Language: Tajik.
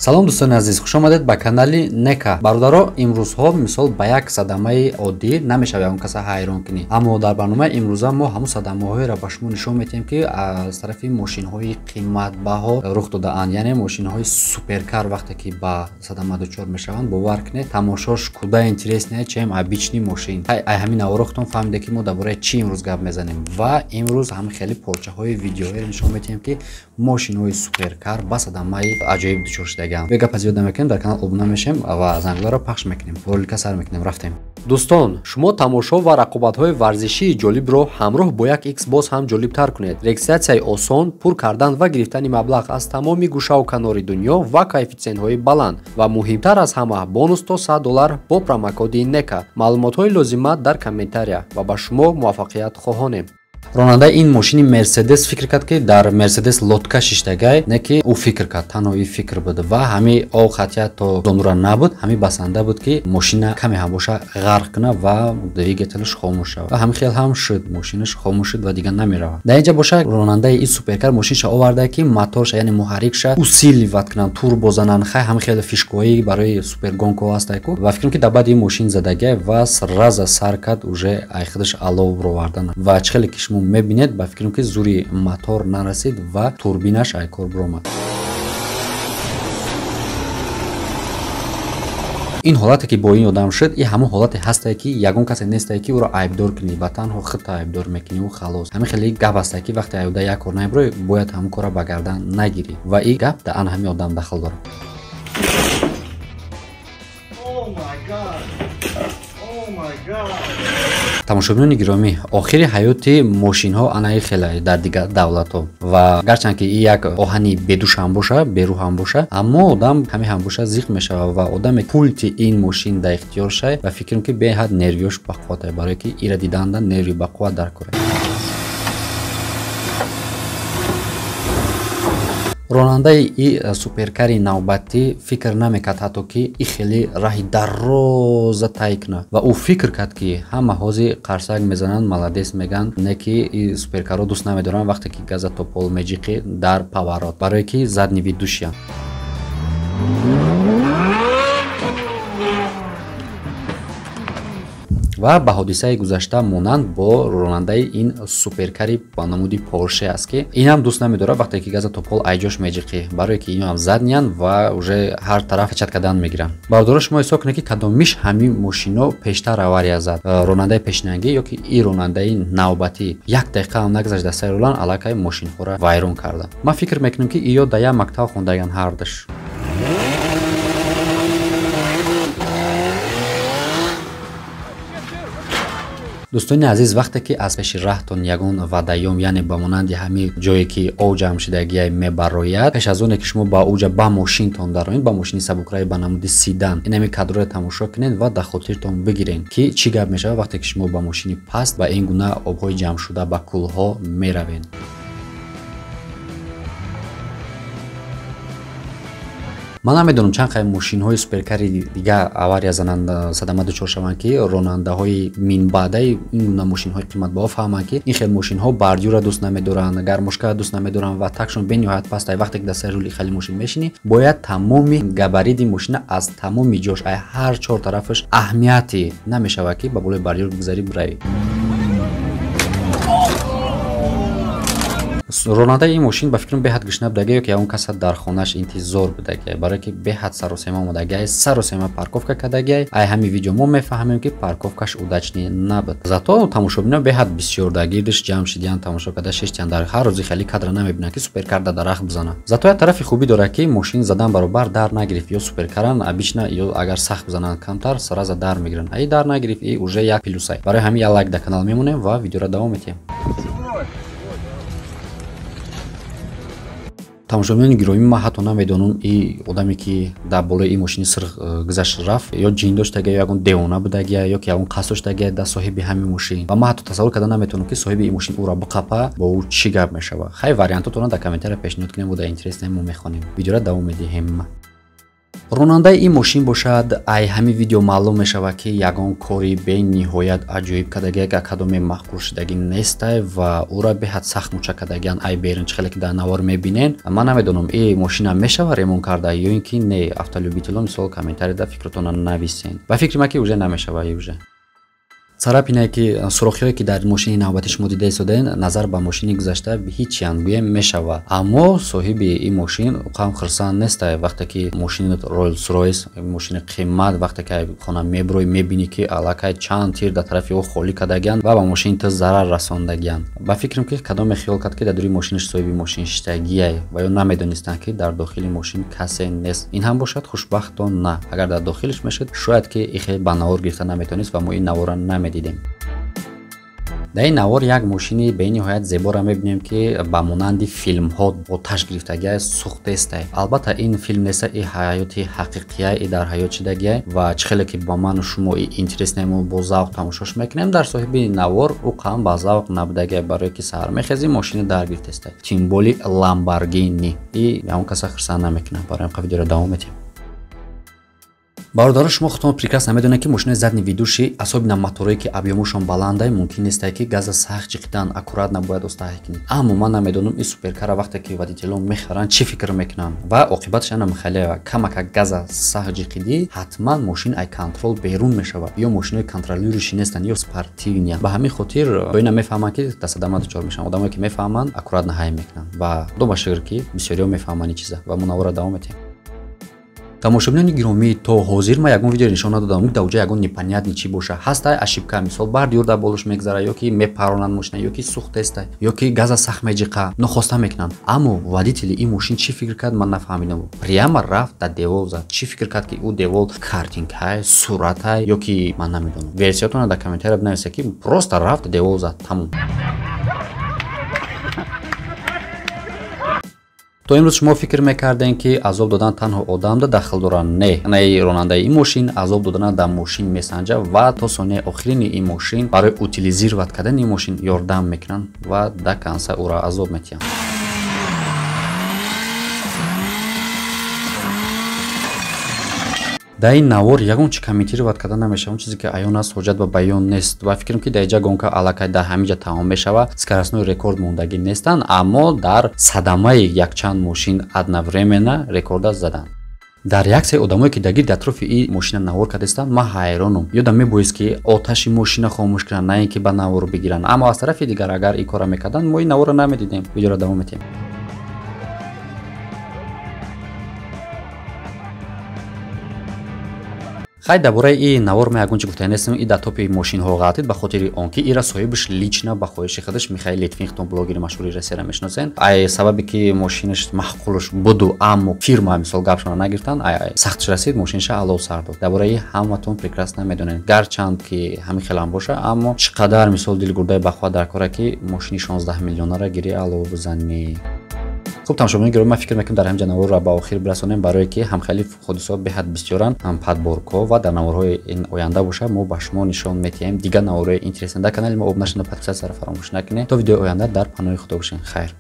салом дӯстони азиз, хуш омадед ба канали Neka. Бародаро, имрӯзҳо мисол ба як садамаи оддӣ намешавад ягон каса ҳайрон кунӣ. Аммо дар барномаи имрӯза мо ҳамон садамаҳоеро ба шумо нишон медиҳем, ки аз тарафи мошинҳои қиматбаҳо рух додаанд. Яъне мошинҳои суперкар вақте ки ба садама дучор мешаванд, бовар кунед, тамошош куда интереснее, чем обични мошин. Ай ҳамин аввалохтон фаҳмиде, ки мо дар бораи чӣ имрӯз гап мезанем. Ва имрӯз ҳам хеле порчаҳои видеоҳоеро нишон медиҳем, ки мошинҳои суперкар ба садамаи аҷоиб дучор шудаганд. Бега пазиёд намекунем, дар канал обуна мешем ва зангларо пахш мекунем. Ролика сар мекунем, рафтем. Дӯстон, шумо тамошо ва рақобатҳои варзишии ҷолибро ҳамроҳ бо як X боз ҳам ҷолибтар кунед. Регистратсияи осон, пур кардан ва гирифтани маблағ аз тамоми гӯшаву канори дунё ва коэффициентҳои баланд ва муҳимтар аз ҳама бонус то $100 бо промокоди Neka. Маълумотҳои лозима дар комментария ва ба шумо муваффақият хоҳонем. ронандаи ин мошини Mercedes фикр кард, ки дар Mercedes лодка шиштагай, не ки ӯ фикр кард, танҳо ин фикр буд ва ҳами ол хатия то зонура набуд, ҳами басанда буд, ки мошина каме ҳам боша ғарқ куна ва двигателш хомӯш шавад. Ва ҳами хел ҳам шуд, мошинаш хомӯш шуд ва дигар намеравад. Дар инҷа боша ронандаи ин суперкар мошинша оварда, ки моторша, яъне муҳаррикша усиливат кунанд, турбо зананд, ҳами хеле фишкои барои супергонко ҳастай ку. Ва фикр ки дар баъди ин мошин задагай ва сразу сар кард уже ай худаш алов ровардан. Ва чӣ хеле ки шумо мебинед, ба фикрам ки зури мотор нарасид ва турбинаш айкор биромад. ин ҳолате ки бо ин одам шуд, ин ҳамон ҳолате ҳастае, ки ягон касе нестае, ки ӯро айбдор кунӣ, ба танҳо худта айбдор мекунӣ ва халос. Ҳамин хеле гап астае, ки вақте айбда як кор набироӣ, бояд ҳамон кора ба гардан нагирӣ ва ин гап дар ан ҳамин одам дахл дорад. тамошобинони гиромӣ, охири ҳаёти мошинҳо анаи хеле дар дигар давлатҳо ва гарчанд ки ин як оҳани бедуш ҳам боша, берӯҳ ҳам боша, аммо одам ҳами ҳам боша зиқ мешавад ва одаме пулти ин мошин дар ихтиёр шай ва фикрам ки беҳад нервиёш бақувватае, барое ки ира диданда нерви бақувват даркорад. ронандаи ин суперкари навбатӣ фикр намекард ҳатто ки ин хеле раҳи дароза тай куна ва ӯ фикр кард, ки ҳама ҳози қарсак мезананд, маладес меган, не ки ин суперкарро дӯст намедоранд вақте ки газа то пол меҷиқӣ дар паворот, барое ки задни ви душиянд. ва ба ҳодисаи гузашта монанд бо ронандаи ин суперкари ба намуди Porsche аст, ки инам дӯст намедорад вақте ки газа то пол айҷош меҷиқӣ, барое ки инам задниянд ва уже ҳар тараф ҳачат кардан мегиранд. Бародаро, шумо ҳисоб кунед, ки кадомиш ҳамин мошино пештар авария зад, ронандаи пешниангӣ ё ки ин ронандаи навбатӣ. Як дақиқа ҳам нагузашт дар сари ролан аллакай мошинҳоро вайрон карда. Ман фикр мекунам, ки ин ё дар як мактаб хондаган ҳардаш. дӯстони азиз, вақте ки аз пеши раҳтон ягон вадаём, яъне ба монанди ҳамин ҷое ки ов ҷамъшудагиай мебарояд, пеш аз оне ки шумо ба уҷа ба мошинтон дароед, ба мошини сабукраи ба намуди седан, ин ҳамин кадроро тамошо кунед ва дар хотиртон бигиред, ки чӣ гап мешавад вақте ки шумо ба мошини паст ба ин гуна обҳои ҷамъшуда ба кӯлҳо меравед. ман намедонам чанд қайм мошинҳои суперкари дигар авария зананд, садама дучор шаванд, ки ронандаҳои минбаъдаи ин гуна мошинҳои қиматбаҳо фаҳманд, ки ин хел мошинҳо бардюра дӯст намедоранд, гармошка дӯст намедоранд ва такшон бениҳоят пастае. вақте ки дар сари рӯли хали мошин мешинӣ, бояд тамоми габариди мошина аз тамоми ҷош, ҳар чор тарафаш аҳамияти намешавад, ки ба болои бардюр бигзарӣ биравӣ. ронандаи ин мошин ба фикрам беҳад гушна будагай, ё ки ягон каса дар хонаш интизор будагай, барое ки беҳад саросема омадагай, саросема парковка кардагай. Ай ҳами видео мо мефаҳмем, ки парковкаш удачни набуд. Зато тамошобино беҳад бисёр дар гирдиш ҷамъ шидиянд, тамошо карда шиштиянд. Дар ҳар рӯзи хеле кадра намебинанд, ки суперкар дар дарахт бизанад. Зато як тарафи хубӣ дорад, ки мошин задан баробар дар нагирифт, ё суперкаран обична, ё агар сахт бизананд камтар, сразу дар мегиранд. Ай дар нагирифт, и уже як плюсай. Барои ҳамин як лайк дар канал мемонем ва видеоро давом медиҳем. тамошобинони гиромӣ, ман ҳатто намедонам ин одаме ки дар болои ин мошини сир гузашт рафт, ё ҷин доштагия, ё ягон девона будагия, ё ки ягон қасд доштагия дар соҳиби ҳамин мошин. Ва ман ҳатто тасаввур карда наметавонам, ки соҳиби ин мошин ӯро биқапа, бо ӯ чӣ гап мешавад. Хай вариантотонро дар комментария пешниҳод кунем ва дар интереснаи мо мехонем. Видеоро давом медиҳем. ронандаи ин мошин бошад, ай ҳамин видео маълум мешавад ки ягон кори бениҳоят аҷоиб кардаги як акадоми маъқул шудагӣ нестай ва ӯра беҳад сахт муча кардагиан ай беринчи хеле ки дар навор мебинен. Ман намедонам ин мошина мешава ремонт карда ё ин ки не. Автолюбителон мисол комментарияда фикротона нависен. Ба фикри ман ки уже намешава уже. Сараб ине ки сурохиҳое ки дар мошини навбати шумо дида истодаен назар ба мошини гузашта ҳеҷ ангуем мешава. Аммо соҳиби ин мошин қам хирсан нестай. Вақте ки мошини Rolls-Royce, мошини қимат, вақте ки хона мебурой мебини ки аллакай чанд тир дар тарафи ӯ холӣ кардагиан ва ба мошини ту зарар расондагиан. Ба фикрам ки кадоме хиёл кард ки дар дури мошинаш соҳиби мошин шитагияй ва ё намедонистанд ки дар дохили мошин касе нест. Ин ҳам бошад хушбахто на. Агар дар дохилиш мешуд, шояд ки ихе ба навор гирифта наметонист ва мо ин навора намедидем. Дар ин навор як мошини бениҳоят зебора мебинем ки ба монанди филмҳо оташ гирифтагиай сӯхтестай. Албатта ин филм неста, и ҳаёти ҳақиқияй, и дар ҳаёт шидагиай ва чӣ хеле ки ба ману шумо интереснему бо завқ тамошош мекунем, дар соҳиби навор ӯ қам ба завқ набудагиай, барое ки сар мехези мошини дар гирифтестай. Тимболи Lamborghini. И ягон каса хирсан намекунад. Барои ин видеоро давом медиҳем. Бародаро, шумо худтон прекрасно медонед ки мошинаи задни видуши, асобина моторое ки объёмушон баландай, мумкин нестай ки газа сахт ҷиқидан аккурат набояд остаҳӣ кунед. Аммо ман намедонам ин суперкара вақте ки водителон мехаранд чӣ фикр мекунанд ва оқибаташ ана михалева камака газа сахт ҷиқидӣ, ҳатман мошин ай контрол берун мешавад ё мошинои контролёриши нестанд ё спортивния. Ба ҳамин хотир ина мефаҳманд ки дастадама дучор мешаванд. Одамое ки мефаҳманд аккурат наҳай мекунанд ва дума шигр ки бисёриҳо мефаҳманд ин чиза ва мунаввара давом медиҳем. Тамошобинони гиромӣ, то ҳозир ман ягон видео нишон надодам ки дар уҷа ягон непонятни чӣ боша. Ҳастай ошибка, мисол бард юрда болуш мегзара, ё ки мепаронанд мошина, ё ки сӯхтестай, ё ки газа сахт меҷиқа, нохоста мекунанд. Аммо водители ин мошин чӣ фикр кард, ман нафаҳмидам. Прямо рафт дар девол зад. Чӣ фикр кард ки ӯ девол картинкай, суратай, ё ки ман намедонам. Версиятона дар комментария бинависед ки просто рафт девол зад. Тамом. То имрӯз шумо фикр мекардем ки азоб додан танҳо одамда дахл дорад? Не. Ронандаи ин мошин азоб доданро дар мошин месанҷад ва то сонияи охирини ин мошин барои утилизировать кардани ин мошин ёрдам мекунанд ва до конца ӯро азоб метиҳанд. Дар ин навор ягон чӣ комментировать карда намешавад. Он чизе ки аён аст, ҳоҷат ба баён нест. Ва фикрам ки дар инҷа гонка аллакай дар ҳаминҷа тамом мешавад. Скоростной рекорд мондагӣ нестанд, аммо дар садамаи якчанд мошин одновременно рекорда заданд. Дар реаксияи одамое ки дар гирди атрофи ин мошина навор кардастанд, ман ҳайронам. Ёдам мебоист ки оташи мошина хомӯш кунанд, на ин ки ба навор бигиранд. Аммо аз тарафи дигар агар ин корро мекарданд, мо ин наворро намедидем. Видеоро давом медиҳем. хай дар бораи ин навор ман ягон чӣ гуфтани нестам. И дар топи мошинҳо ғалатид ба хотири он ки ира соҳибаш лично ба хоҳиши худаш Михаил Литвинхтон блогери машҳури Россияро мешиносен. Ай сабаби ки мошинаш маъқулаш буду, аммо фирма мисол гапшона нагирифтанд, ай сахтиш расид, мошинаша алов сар дод. Дар бораи ҳаматон прекрасно медонед. Гарчанд ки ҳамин хелам боша, аммо чӣ қадар мисол дилгурдаи бахва дар кора ки мошини 16 миллионара гири алов бизанӣ. Хуб, тамошобинони гиромӣ, ман фикр мекунам дар ҳамин ҷа наворро ба охир бирасонем, барое ки ҳамхелӣ ҳодисаҳо беҳад бисёранд. Падборкҳо ва дар наворҳои ин оянда боша мо ба шумо нишон медиҳем дигар наворҳои интересант. Дар канали мо обунашуда подписатсияро фаромӯш накунед. То видеои оянда дар паноҳи худо бошед. Хайр.